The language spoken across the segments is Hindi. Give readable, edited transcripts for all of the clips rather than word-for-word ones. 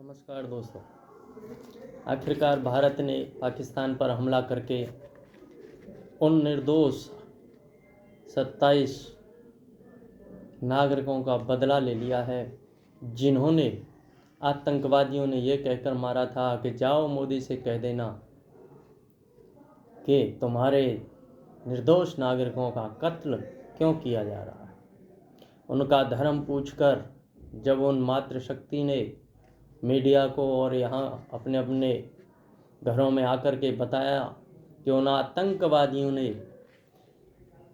नमस्कार दोस्तों। आखिरकार भारत ने पाकिस्तान पर हमला करके उन निर्दोष 27 नागरिकों का बदला ले लिया है जिन्होंने आतंकवादियों ने ये कहकर मारा था कि जाओ मोदी से कह देना कि तुम्हारे निर्दोष नागरिकों का कत्ल क्यों किया जा रहा है। उनका धर्म पूछकर जब उन मातृशक्ति ने मीडिया को और यहाँ अपने अपने घरों में आकर के बताया कि उन आतंकवादियों ने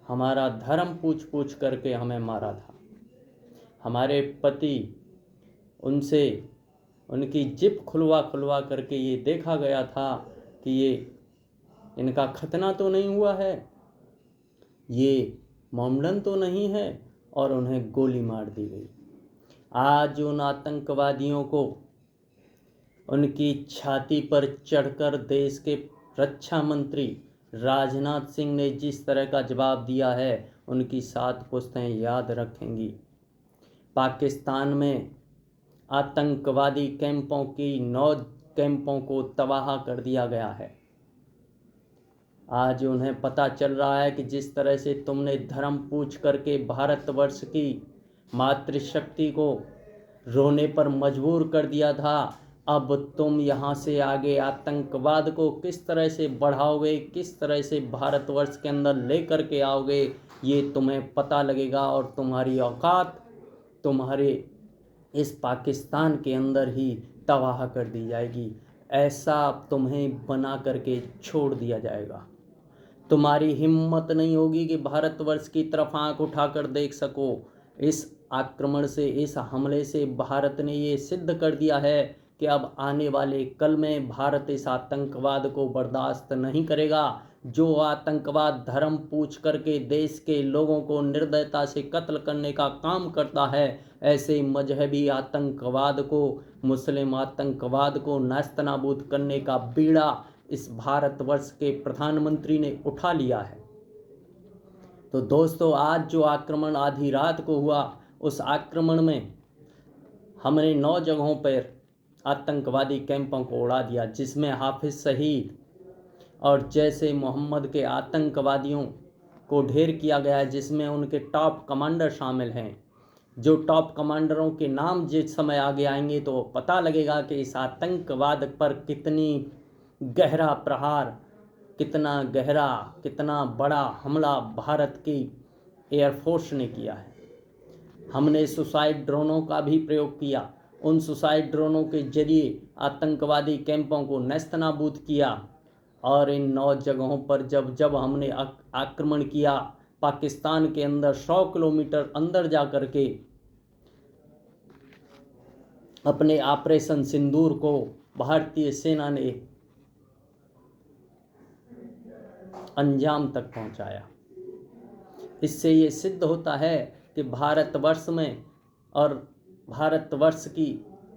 हमारा धर्म पूछ करके हमें मारा था, हमारे पति उनसे उनकी जिप खुलवा करके ये देखा गया था कि ये इनका खतना तो नहीं हुआ है, ये मोमडन तो नहीं है, और उन्हें गोली मार दी गई। आज उन आतंकवादियों को उनकी छाती पर चढ़कर देश के रक्षा मंत्री राजनाथ सिंह ने जिस तरह का जवाब दिया है, उनकी 7 पुश्तें याद रखेंगी। पाकिस्तान में आतंकवादी कैंपों की 9 कैंपों को तबाह कर दिया गया है। आज उन्हें पता चल रहा है कि जिस तरह से तुमने धर्म पूछ करके भारतवर्ष की मातृशक्ति को रोने पर मजबूर कर दिया था, अब तुम यहाँ से आगे आतंकवाद को किस तरह से बढ़ाओगे, किस तरह से भारतवर्ष के अंदर लेकर के आओगे, ये तुम्हें पता लगेगा और तुम्हारी औकात तुम्हारे इस पाकिस्तान के अंदर ही तबाह कर दी जाएगी। ऐसा तुम्हें बना करके छोड़ दिया जाएगा। तुम्हारी हिम्मत नहीं होगी कि भारतवर्ष की तरफ आंख उठाकर देख सको। इस आक्रमण से, इस हमले से भारत ने ये सिद्ध कर दिया है कि अब आने वाले कल में भारत इस आतंकवाद को बर्दाश्त नहीं करेगा। जो आतंकवाद धर्म पूछ करके देश के लोगों को निर्दयता से कत्ल करने का काम करता है, ऐसे मजहबी आतंकवाद को, मुस्लिम आतंकवाद को नेस्तनाबूद करने का बीड़ा इस भारतवर्ष के प्रधानमंत्री ने उठा लिया है। तो दोस्तों, आज जो आक्रमण आधी रात को हुआ, उस आक्रमण में हमने 9 जगहों पर आतंकवादी कैंपों को उड़ा दिया, जिसमें हाफिज सईद और जैसे मोहम्मद के आतंकवादियों को ढेर किया गया है, जिसमें उनके टॉप कमांडर शामिल हैं। जो टॉप कमांडरों के नाम जिस समय आगे आएंगे तो पता लगेगा कि इस आतंकवाद पर कितनी गहरा प्रहार, कितना गहरा, कितना बड़ा हमला भारत की एयरफोर्स ने किया है। हमने सुसाइड ड्रोनों का भी प्रयोग किया। उन सुसाइड ड्रोनों के जरिए आतंकवादी कैंपों को नेस्तनाबूद किया। और इन 9 जगहों पर जब हमने आक्रमण किया, पाकिस्तान के अंदर 100 किलोमीटर अंदर जा कर के अपने ऑपरेशन सिंदूर को भारतीय सेना ने अंजाम तक पहुंचाया। इससे ये सिद्ध होता है कि भारतवर्ष में और भारतवर्ष की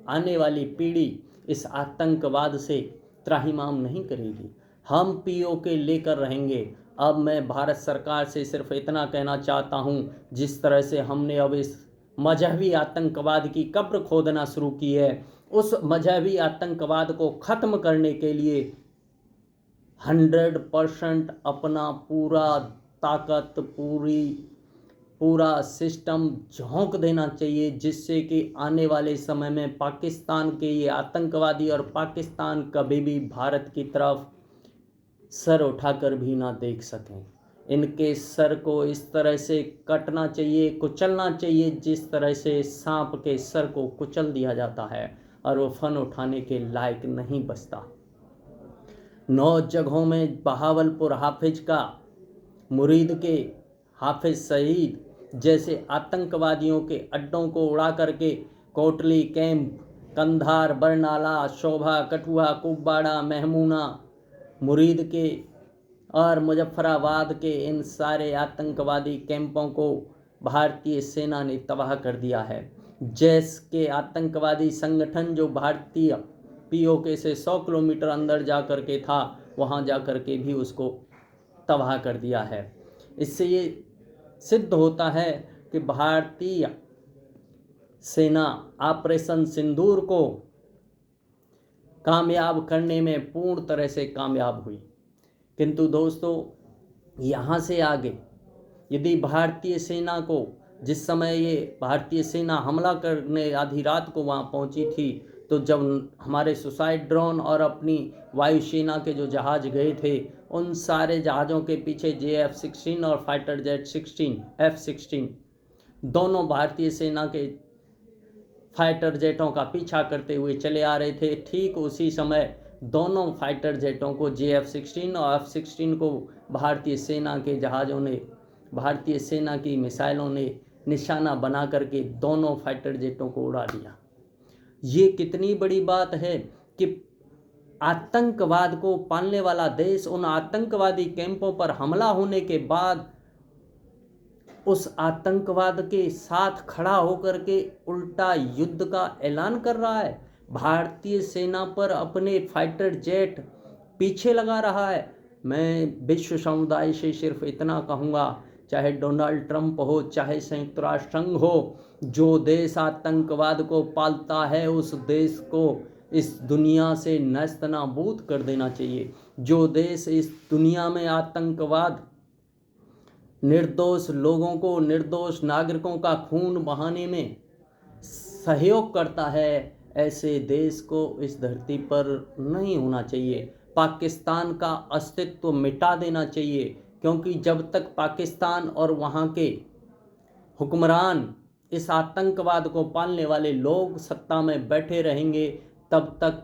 आने वाली पीढ़ी इस आतंकवाद से त्राहिमाम नहीं करेगी। हम पीओके लेकर रहेंगे। अब मैं भारत सरकार से सिर्फ इतना कहना चाहता हूँ, जिस तरह से हमने अब इस मजहबी आतंकवाद की कब्र खोदना शुरू की है, उस मजहबी आतंकवाद को ख़त्म करने के लिए 100% अपना पूरा ताकत, पूरा सिस्टम झोंक देना चाहिए, जिससे कि आने वाले समय में पाकिस्तान के ये आतंकवादी और पाकिस्तान कभी भी भारत की तरफ सर उठाकर भी ना देख सकें। इनके सर को इस तरह से कटना चाहिए, कुचलना चाहिए, जिस तरह से सांप के सर को कुचल दिया जाता है और वो फन उठाने के लायक नहीं बचता। 9 जगहों में बहावलपुर हाफिज का, मुरीद के हाफिज सईद जैसे आतंकवादियों के अड्डों को उड़ा करके कोटली कैंप, कंधार, बरनाला, शोभा, कठुआ, कुपवाड़ा, महमूना, मुरीद के और मुजफ्फराबाद के इन सारे आतंकवादी कैंपों को भारतीय सेना ने तबाह कर दिया है। जैश के आतंकवादी संगठन जो भारतीय पीओके से 100 किलोमीटर अंदर जा कर के था, वहाँ जा कर के भी उसको तबाह कर दिया है। इससे ये सिद्ध होता है कि भारतीय सेना ऑपरेशन सिंदूर को कामयाब करने में पूर्ण तरह से कामयाब हुई। किंतु दोस्तों, यहाँ से आगे यदि भारतीय सेना को, जिस समय ये भारतीय सेना हमला करने आधी रात को वहाँ पहुँची थी, तो जब हमारे सुसाइड ड्रोन और अपनी वायुसेना के जो जहाज़ गए थे, उन सारे जहाज़ों के पीछे JF-16 और फाइटर जेट 16 F-16 दोनों भारतीय सेना के फाइटर जेटों का पीछा करते हुए चले आ रहे थे। ठीक उसी समय दोनों फाइटर जेटों को, JF-16 और F-16 को भारतीय सेना के जहाज़ों ने, भारतीय सेना की मिसाइलों ने निशाना बना करके दोनों फाइटर जेटों को उड़ा दिया। ये कितनी बड़ी बात है कि आतंकवाद को पालने वाला देश उन आतंकवादी कैंपों पर हमला होने के बाद उस आतंकवाद के साथ खड़ा होकर के उल्टा युद्ध का ऐलान कर रहा है। भारतीय सेना पर अपने फाइटर जेट पीछे लगा रहा है। मैं विश्व समुदाय से सिर्फ इतना कहूँगा, चाहे डोनाल्ड ट्रंप हो, चाहे संयुक्त राष्ट्र संघ हो, जो देश आतंकवाद को पालता है उस देश को इस दुनिया से नेस्तनाबूद कर देना चाहिए। जो देश इस दुनिया में आतंकवाद, निर्दोष लोगों को, निर्दोष नागरिकों का खून बहाने में सहयोग करता है, ऐसे देश को इस धरती पर नहीं होना चाहिए। पाकिस्तान का अस्तित्व मिटा देना चाहिए, क्योंकि जब तक पाकिस्तान और वहाँ के हुक्मरान, इस आतंकवाद को पालने वाले लोग सत्ता में बैठे रहेंगे, तब तक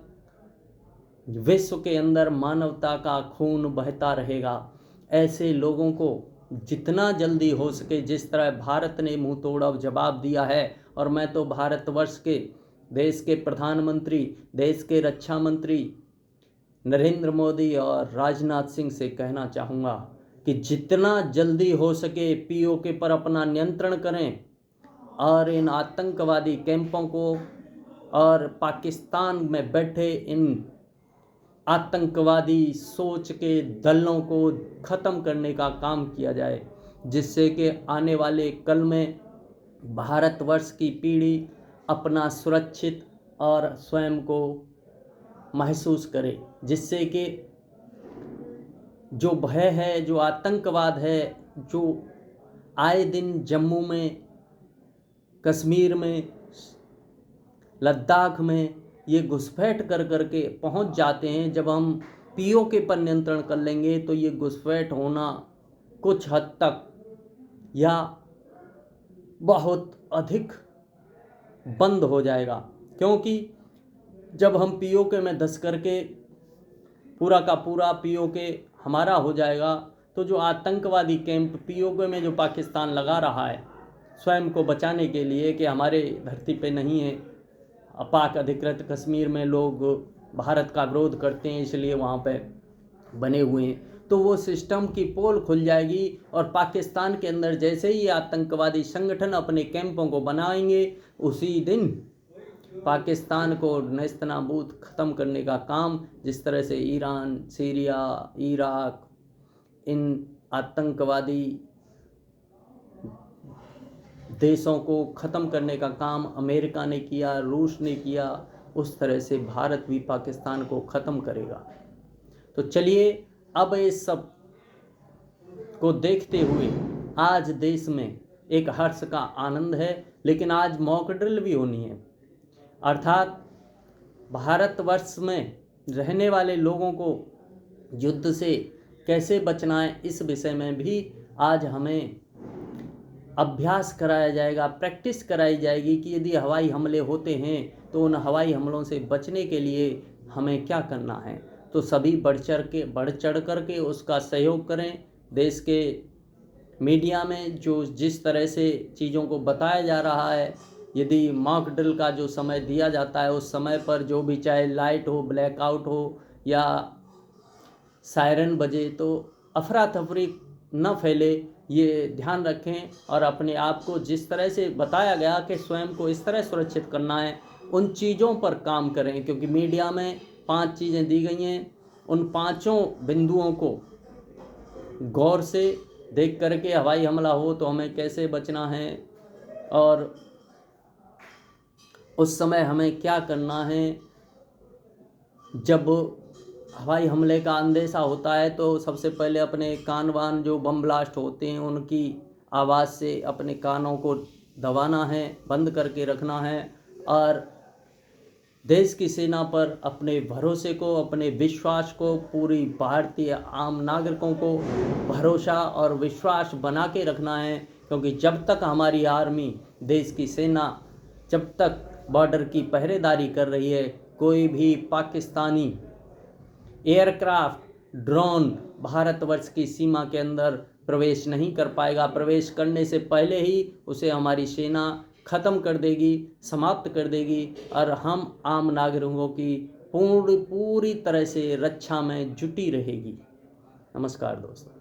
विश्व के अंदर मानवता का खून बहता रहेगा। ऐसे लोगों को जितना जल्दी हो सके, जिस तरह भारत ने मुंह तोड़ जवाब दिया है, और मैं तो भारतवर्ष के, देश के प्रधानमंत्री, देश के रक्षा मंत्री नरेंद्र मोदी और राजनाथ सिंह से कहना चाहूँगा कि जितना जल्दी हो सके POK पर अपना नियंत्रण करें और इन आतंकवादी कैंपों को और पाकिस्तान में बैठे इन आतंकवादी सोच के दलों को ख़त्म करने का काम किया जाए, जिससे कि आने वाले कल में भारतवर्ष की पीढ़ी अपना सुरक्षित और स्वयं को महसूस करे, जिससे कि जो भय है, जो आतंकवाद है, जो आए दिन जम्मू में, कश्मीर में, लद्दाख में ये घुसपैठ कर करके पहुंच जाते हैं। जब हम POK पर नियंत्रण कर लेंगे तो ये घुसपैठ होना कुछ हद तक या बहुत अधिक बंद हो जाएगा, क्योंकि जब हम POK में धंस करके पूरा का पूरा POK हमारा हो जाएगा, तो जो आतंकवादी कैंप POK में जो पाकिस्तान लगा रहा है स्वयं को बचाने के लिए कि हमारे धरती पे नहीं है, पाक अधिकृत कश्मीर में लोग भारत का विरोध करते हैं इसलिए वहाँ पे बने हुए हैं, तो वो सिस्टम की पोल खुल जाएगी। और पाकिस्तान के अंदर जैसे ही आतंकवादी संगठन अपने कैंपों को बनाएंगे, उसी दिन पाकिस्तान को नेस्तनाबूद ख़त्म करने का काम, जिस तरह से ईरान, सीरिया, इराक, इन आतंकवादी देशों को ख़त्म करने का काम अमेरिका ने किया, रूस ने किया, उस तरह से भारत भी पाकिस्तान को ख़त्म करेगा। तो चलिए, अब इस सब को देखते हुए आज देश में एक हर्ष का आनंद है, लेकिन आज मॉक ड्रिल भी होनी है, अर्थात भारतवर्ष में रहने वाले लोगों को युद्ध से कैसे बचना है, इस विषय में भी आज हमें अभ्यास कराया जाएगा, प्रैक्टिस कराई जाएगी कि यदि हवाई हमले होते हैं तो उन हवाई हमलों से बचने के लिए हमें क्या करना है। तो सभी बढ़ चढ़ करके उसका सहयोग करें। देश के मीडिया में जो जिस तरह से चीज़ों को बताया जा रहा है, यदि मॉक ड्रिल का जो समय दिया जाता है उस समय पर जो भी, चाहे लाइट हो, ब्लैकआउट हो या सायरन बजे, तो अफरा तफरी न फैले, ये ध्यान रखें। और अपने आप को जिस तरह से बताया गया कि स्वयं को इस तरह सुरक्षित करना है, उन चीज़ों पर काम करें, क्योंकि मीडिया में 5 चीज़ें दी गई हैं। उन 5 बिंदुओं को गौर से देख करके हवाई हमला हो तो हमें कैसे बचना है और उस समय हमें क्या करना है, जब हवाई हमले का अंदेशा होता है तो सबसे पहले अपने कान वान जो बम ब्लास्ट होते हैं उनकी आवाज़ से अपने कानों को दबाना है, बंद करके रखना है और देश की सेना पर अपने भरोसे को, अपने विश्वास को, पूरी भारतीय आम नागरिकों को भरोसा और विश्वास बना के रखना है। क्योंकि जब तक हमारी आर्मी, देश की सेना जब तक बॉर्डर की पहरेदारी कर रही है, कोई भी पाकिस्तानी एयरक्राफ्ट, ड्रोन भारतवर्ष की सीमा के अंदर प्रवेश नहीं कर पाएगा। प्रवेश करने से पहले ही उसे हमारी सेना ख़त्म कर देगी, समाप्त कर देगी और हम आम नागरिकों की पूरी तरह से रक्षा में जुटी रहेगी। नमस्कार दोस्तों।